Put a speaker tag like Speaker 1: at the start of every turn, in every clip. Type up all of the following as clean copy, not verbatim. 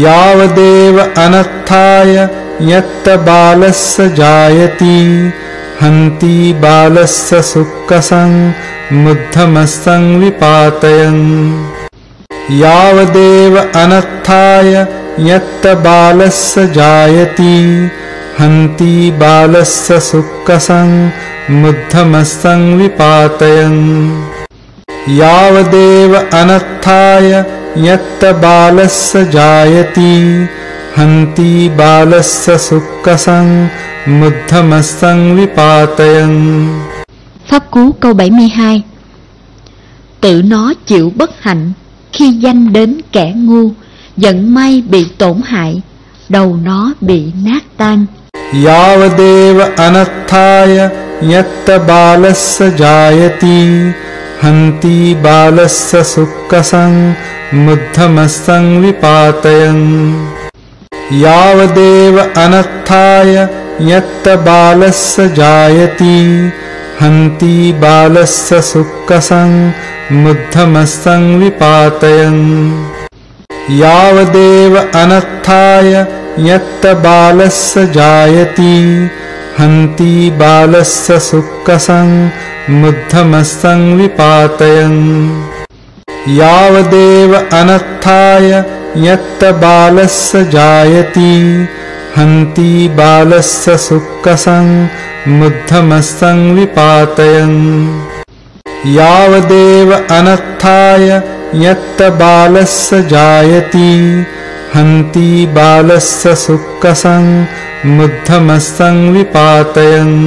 Speaker 1: यावदेव अनर्थाय यत्त बालस्य जायति हन्ति बालस्य सुक्कसं मुद्धमस्तं विपातयन् यावदेव अनर्थाय यत्त बालस्य जायति हन्ति बालस्य सुक्कसं मुद्धमस्तं विपातयन् यावदेव अनर्थाय यत्त बालस्य जायति हन्ति बालस्य सुक्कसं मुद्धमस्तं विपातयन्।
Speaker 2: Pháp cú câu 72. Tự nó chịu bất hạnh khi danh đến kẻ ngu, vận may bị tổn hại, đầu nó bị nát tan.
Speaker 1: यावदेव अनर्थाय यत्त बालस्य जायति हन्ति बालस्य सुक्कसं मुद्धमस्तं विपातयन् यावदेव अनर्थाय यत्त बालस्य जायति हन्ति बालस्य सुक्कसं मुद्धमस्तं विपातयन् यावदेव अनर्थाय यत्त बालस्य जायति हन्ति बालस्य सुक्कसं मुद्धमस्तं विपातयन् यावदेव अनर्थाय यत्त बालस्य जायति हन्ति बालस्य सुक्कसं मुद्धमस्तं विपातयन् यावदेव अनर्थाय यत्त बालस्य जायति हन्ति बालस्य सुक्कसं मुद्धमस्तं विपातयन्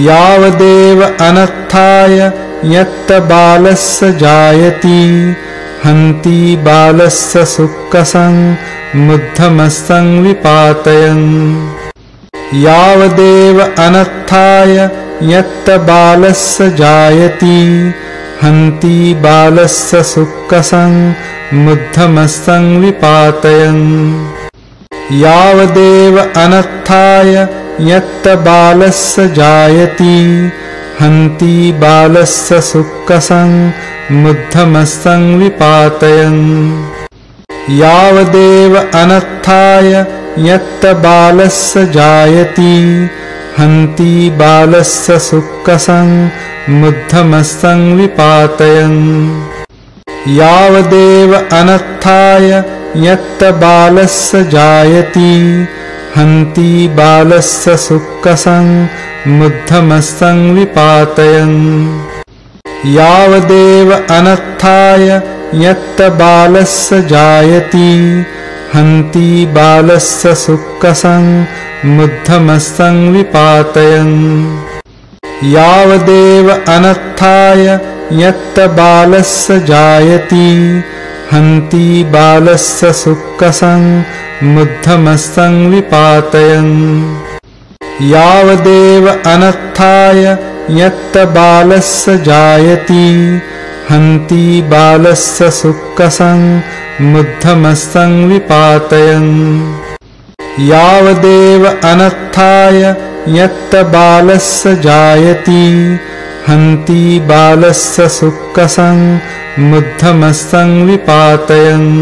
Speaker 1: यावदेव अनर्थाय यत्त बालस्य जायति हन्ति बालस्य सुक्कसं मुद्धमस्तं विपातयन् यावदेव अनर्थाय यत्त बालस्य जायति हन्ति बालस्य सुक्कसं मुद्धमस्तं विपातयन् यावदेव अनर्थाय यत्त बालस्य जायति हन्ति बालस्य सुक्कसं मुद्धमस्तं विपातयन् यावदेव अनर्थाय यत्त बालस्य जायति हन्ति बालस्य सुक्कसं मुद्धमस्तं विपातयन् यावदेव अनर्थाय यत्त बालस्य जायति हन्ति बालस्य सुक्कसं मुद्धमस्तं विपातयन् यावदेव अनर्थाय यत्त बालस्य जायति हन्ति बालस्य सुक्कसं मुद्धमस्तं विपातयन् यावदेव अनर्थाय यत्त बालस्य जायति हन्ति बालस्य सुक्कसं मुद्धमस्तं विपातयन् यावदेव अनर्थाय यत्त बालस्य जायति हन्ति बालस्य सुक्कसं मुद्धमस्तं विपातयन् यावदेव अनर्थाय यत्त बालस्य जायति हन्ति बालस्य सुक्कसं मुद्धमस्तं विपातयन्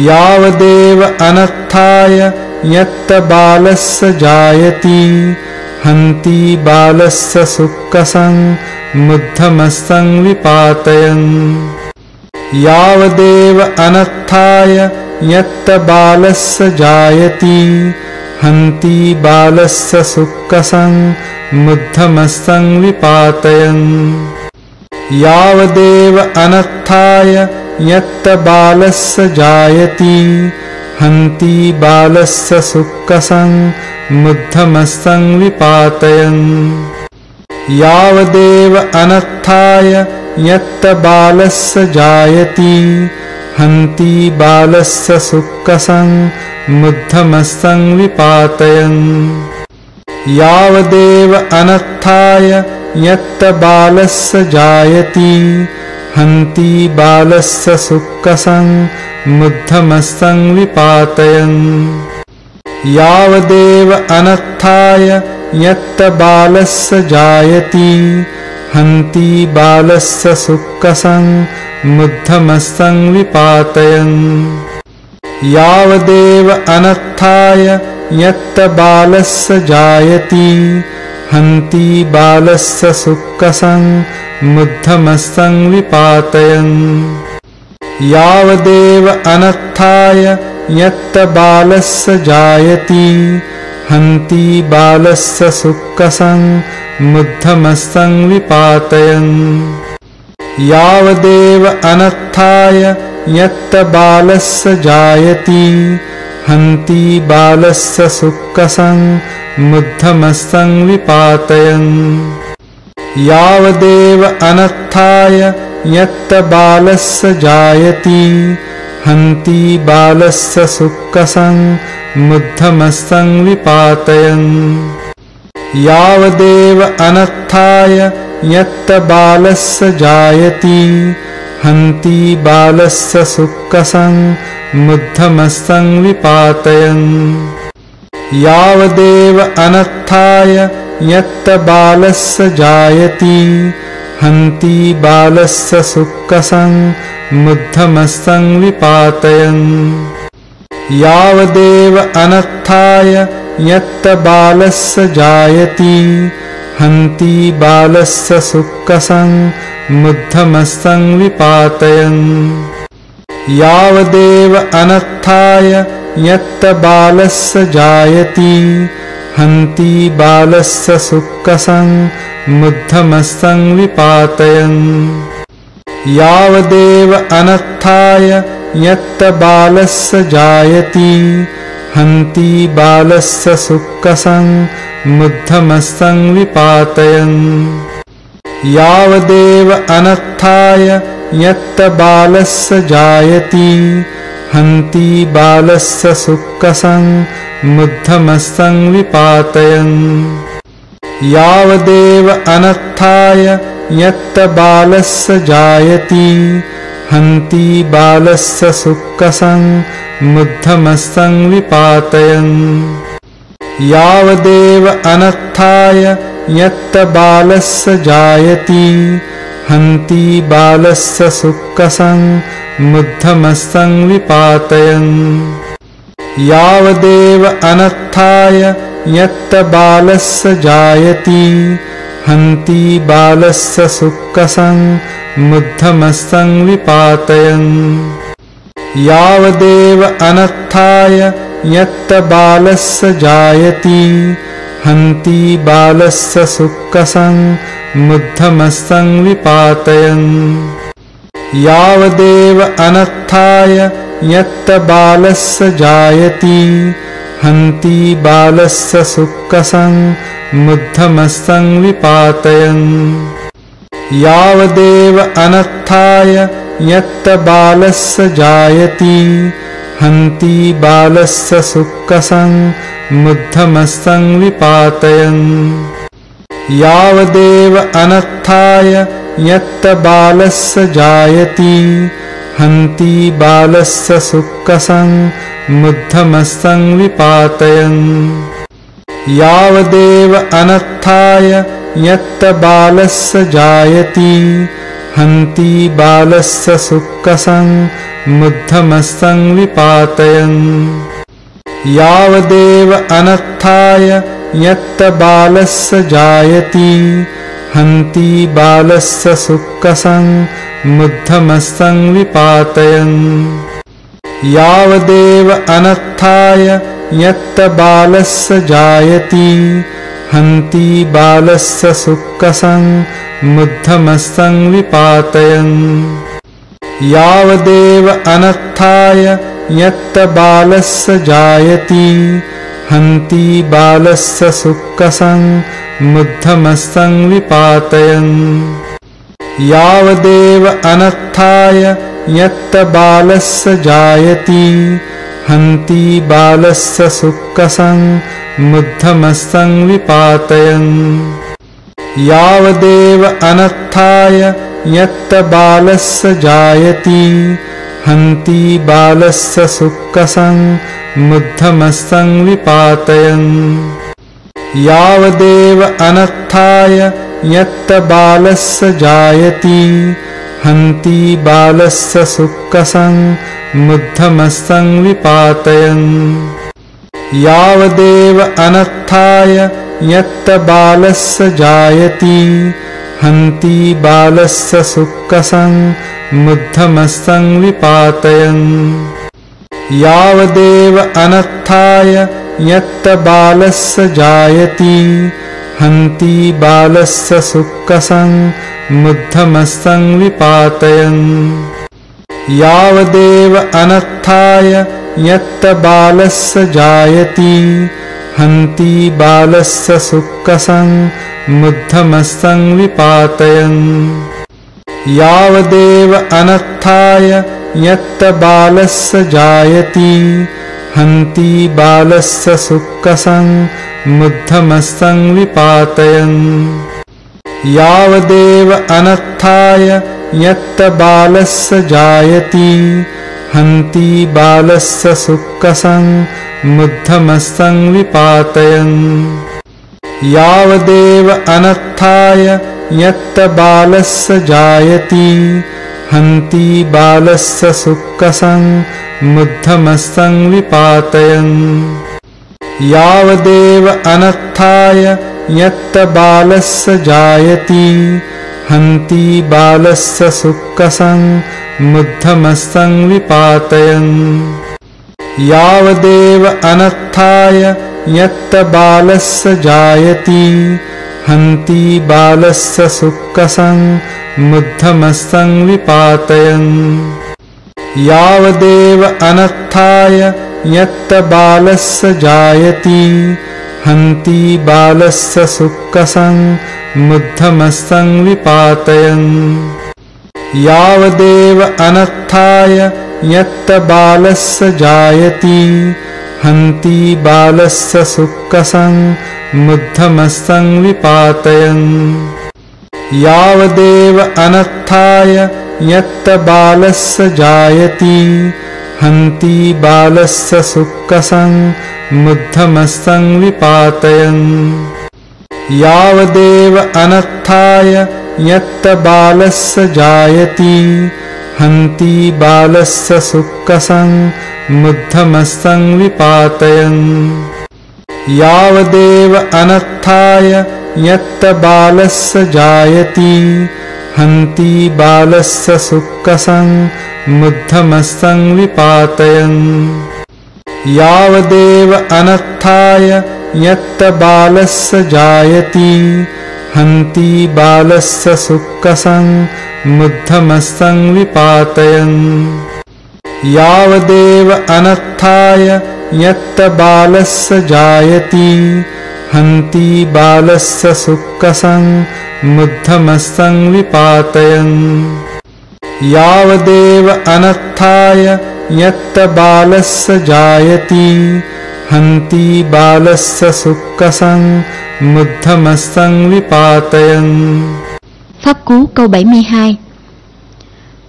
Speaker 1: यावदेव अनर्थाय यत्त बालस्य जायति हन्ति बालस्य सुक्कसं मुद्धमस्तं विपातयन् यावदेव अनर्थाय यत्त बालस्य जायति हन्ति बालस्य सुक्कसं मुद्धमस्तं विपातयन् यावदेव अनर्थाय यत्त बालस्य जायति हन्ति बालस्य सुक्कसं मुद्धमस्तं विपातयन् यावदेव अनर्थाय यत्त बालस्य जायति हन्ति बालस्य सुक्कसं मुद्धमस्तं विपातयन् यावदेव अनर्थाय यत्त बालस्य जायति हन्ति बालस्य सुक्कसं मुद्धमस्तं विपातयन् यावदेव अनर्थाय यत्त बालस्य जायति हन्ति बालस्य सुक्कसं मुद्धमस्तं विपातयन् यावदेव अनर्थाय यत्त बालस्य जायति हन्ति बालस्य सुक्कसं मुद्धमस्तं विपातयन् यावदेव अनर्थाय यत्त बालस्य जायति हन्ति बालस्य सुक्कसं मुद्धमस्तं विपातयन् यावदेव अनर्थाय यत्त बालस्य जायति हन्ति बालस्य सुक्कसं मुद्धमस्तं विपातयन् यावदेव अनर्थाय यत्त बालस्य जायति हन्ति बालस्य सुक्कसं मुद्धमस्तं विपातयन् यावदेव अनर्थाय यत्त बालस्य जायति हन्ति बालस्य सुक्कसं मुद्धमस्तं विपातयन् यावदेव अनर्थाय यत्त बालस्य जायति हन्ति बालस्य सुक्कसं मुद्धमस्तं विपातयन् यावदेव अनर्थाय यत्त बालस्य जायति हन्ति बालस्य सुक्कसं मुद्धमस्तं विपातयन् यावदेव अनर्थाय यत्त बालस्य जायति हन्ति बालस्य सुक्कसं मुद्धमस्तं विपातयन् यावदेव अनर्थाय यत्त बालस्य जायति हन्ति बालस्य सुक्कसं मुद्धमस्तं विपातयन् यावदेव अनर्थाय यत्त बालस्य जायति हन्ति बालस्य सुक्कसं मुद्धमस्तं विपातयन् यावदेव अनर्थाय यत्त बालस्य जायति हन्ति बालस्य सुक्कसं मुद्धमस्तं विपातयन् यावदेव अनर्थाय यत्त बालस्य जायति हन्ति बालस्य सुक्कसं मुद्धमस्तं विपातयन् यावदेव अनर्थाय यत्त बालस्य जायति हन्ति बालस्य सुक्कसं मुद्धमस्तं विपातयन् यावदेव अनर्थाय यत्त बालस्य जायति हन्ति बालस्य सुक्कसं मुद्धमस्तं विपातयन् यावदेव अनर्थाय यत्त बालस्य जायति हन्ति बालस्य सुक्कसं मुद्धमस्तं विपातयन् यावदेव अनर्थाय यत्त बालस्य जायति हन्ति बालस्य सुक्कसं मुद्धमस्तं विपातयन् यावदेव अनर्थाय यत्त बालस्य जायति हन्ति बालस्य सुक्कसं मुद्धमस्तं विपातयन् यावदेव अनर्थाय यत्त बालस्य जायति हन्ति बालस्य सुक्कसं मुद्धमस्तं विपातयन् यावदेव अनर्थाय यत्त बालस्य जायति हन्ति बालस्य सुक्कसं मुद्धमस्तं विपातयन् यावदेव अनर्थाय यत्त बालस्य जायति हन्ति बालस्य सुक्कसं मुद्धमस्तं विपातयन् यावदेव अनर्थाय यत्त बालस्य जायति हन्ति बालस्य सुक्कसं मुद्धमस्तं विपातयन् यावदेव अनर्थाय यत्त बालस्य जायति हन्ति बालस्य सुक्कसं मुद्धमस्तं विपातयन् यावदेव अनर्थाय यत्त बालस्य जायति हन्ति बालस्य सुक्कसं मुद्धमस्तं विपातयन् यावदेव अनर्थाय यत्त बालस्य जायति हन्ति बालस्य सुक्कसं मुद्धमस्सं विपातयन् यावदेव अनर्थाय यत्त बालस्य जायति हन्ति बालस्य सुक्कसं मुद्धमस्सं विपातयन् यावदेव अनर्थाय यत्त बालस्य जायति हन्ति बालस्य सुक्कसं मुद्धमस्सं विपातयन् यावदेव अनर्थाय यत्त बालस्य जायति हन्ति बालस्य सुक्कसं मुद्धमस्सं विपातयन् यावदेव अनर्थाय यत्त बालस्य जायति हन्ति बालस्य सुक्कसं मुद्धमस्सं विपातयन् यावदेव अनर्थाय यत्त बालस्य जायति हन्ति बालस्य सुक्कसं मुद्धमस्सं विपातयन् यावदेव अनर्थाय यत्त बालस्य जायति हन्ति बालस्य सुक्कसं मुद्धमस्सं विपातयन् यावदेव अनर्थाय यत्त बालस्य जायति हन्ति बालस्य सुक्कसं मुद्धमस्सं विपातयन् यावदेव अनर्थाय यत्त बालस्य जायति हन्ति बालस्य सुक्कसं मुद्धमस्सं विपातयन् यावदेव अनर्थाय यत्त बालस्य जायति हन्ति बालस्य सुक्कसं मुद्धमस्सं विपातयन् यावदेव अनर्थाय यत्त बालस्य जायति हन्ति बालस्य सुक्कसं मुद्धमस्सं विपातयन् यावदेव अनर्थाय यत्त बालस्य जायति हन्ति बालस्य सुक्कसं मुद्धमस्सं विपातयन् यावदेव अनर्थाय यत्त बालस्य जायति हन्ति बालस्य सुक्कसं मुद्धमस्सं विपातयन् यावदेव अनर्थाय यत्त बालस्य जायति हन्ति बालस्य सुक्कसं मुद्धमस्सं विपातयन् यावदेव अनर्थाय यत्त बालस्य जायति हन्ति बालस्य सुक्कसं मुद्धमस्सं विपातयन् यावदेव अनर्थाय यत्त बालस्य जायति हन्ति बालस्य सुक्कसं मुद्धमस्सं विपातयन् यावदेव अनर्थाय यत्त बालस्य जायति हन्ति बालस्य सुक्कसं मुद्धमस्सं विपातयन्.
Speaker 2: Pháp cú câu 72.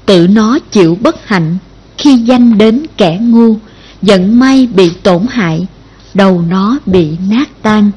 Speaker 2: Tự nó chịu bất hạnh khi danh đến kẻ ngu, giận may bị tổn hại, đầu nó bị nát tan.